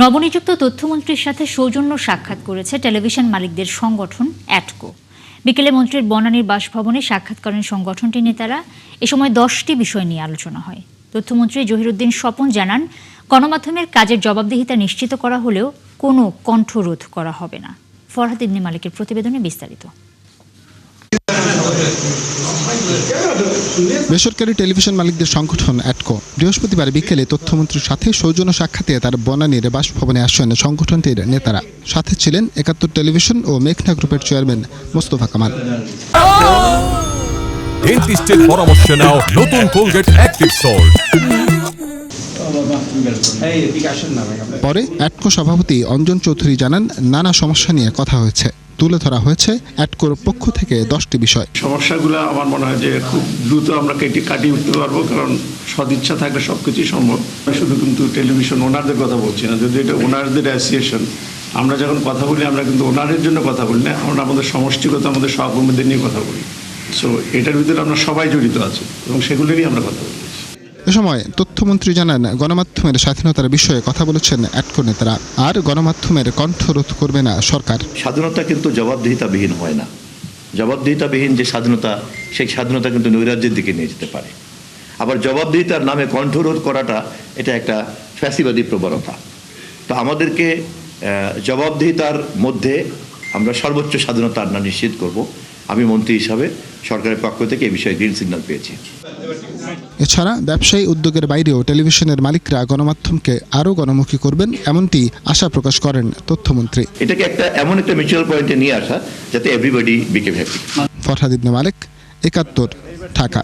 নবনিযুক্ত তথ্যমন্ত্রীর সাথে সৌজন্য সাক্ষাৎ করেছে টেলিভিশন মালিকদের সংগঠন অ্যাটকো। বিকেলে মন্ত্রীর বনানীর বাসভবনে সাক্ষাৎ করেন সংগঠনটির নেতারা। এ সময় 10টি বিষয় নিয়ে আলোচনা হয়। তথ্যমন্ত্রী জহিরুদ্দিন স্বপন জানান, গণমাধ্যমের কাজের জবাবদিহিতা নিশ্চিত করা হলেও কোনো কণ্ঠরোধ করা হবে না। ফরহাদ ইবনে মালিকের প্রতিবেদনে বিস্তারিত। বেসরকারি টেলিভিশন মালিকদের সংগঠন অ্যাটকো বৃহস্পতিবার বিকেলে তথ্যমন্ত্রীর সাথে সৌজন্য সাক্ষাতে তার বনানীর বাসভবনে আসেন সংগঠনটির নেতারা। সাথে ছিলেন ৭১ টেলিভিশন ও মেঘনা গ্রুপের চেয়ারম্যান মোস্তফা কামাল। ডেন্টিস্টের পরামর্শ নাও নতুন কোলগেট অ্যাক্টিভ সল্ট। পরে অ্যাটকো সভাপতি অঞ্জন চৌধুরী জানান, নানা সমস্যা নিয়ে কথা হয়েছে। তুলে ধরা হয়েছে অ্যাটকোর পক্ষ থেকে 10টি বিষয়। সমস্যাগুলো আমার মনে হয় যে খুব দ্রুত আমরা কাটিয়ে উঠতে পারবো, কারণ সদিচ্ছা থাকলে সবকিছুই সম্ভব। শুধু কিন্তু টেলিভিশন ওনারদের কথা বলছি না, যদি এটা ওনারদের অ্যাসোসিয়েশন, আমরা যখন কথা বলি আমরা কিন্তু ওনারের জন্য কথা বলি না, আমরা আমাদের সমষ্টিগত আমাদের সহকর্মীদের নিয়ে কথা বলি। সো এটার ভিতরে আমরা সবাই জড়িত আছি এবং সেগুলো নিয়ে আমরা কথা বলি। এ সময় তথ্যমন্ত্রী জানান, গণমাধ্যমের স্বাধীনতার বিষয়ে কথা বলেছেন অ্যাটকো নেতারা, আর গণমাধ্যমের কণ্ঠরোধ করবে না সরকার। স্বাধীনতা কিন্তু জবাবদিহিতাবিহীন হয় না। জবাবদিহিতাবিহীন যে স্বাধীনতা, সেই স্বাধীনতা কিন্তু নৈরাজ্যের দিকে নিয়ে যেতে পারে। আবার জবাবদিহিতার নামে কণ্ঠরোধ করাটা এটা একটা ফ্যাসিবাদী প্রবণতা। তো আমাদেরকে জবাবদিহিতার মধ্যে আমরা সর্বোচ্চ স্বাধীনতা নিশ্চিত করব। আমি মন্ত্রী হিসাবে সরকারের পক্ষ থেকে এই বিষয়ে গ্রিন সিগন্যাল পেয়েছি। এছাড়া ব্যবসায়ী উদ্যোগের বাইরেও টেলিভিশনের মালিকরা গণমাধ্যমকে আরও গণমুখী করবেন, এমনটি আশা প্রকাশ করেন তথ্যমন্ত্রী। এটাকে এমন একটা মিউচুয়াল পয়েন্টে নিয়ে আসা যাতে এভরিবডি বিকেম হ্যাপি। ফরহাদ ইবনে মালিক, ৭১, ঢাকা।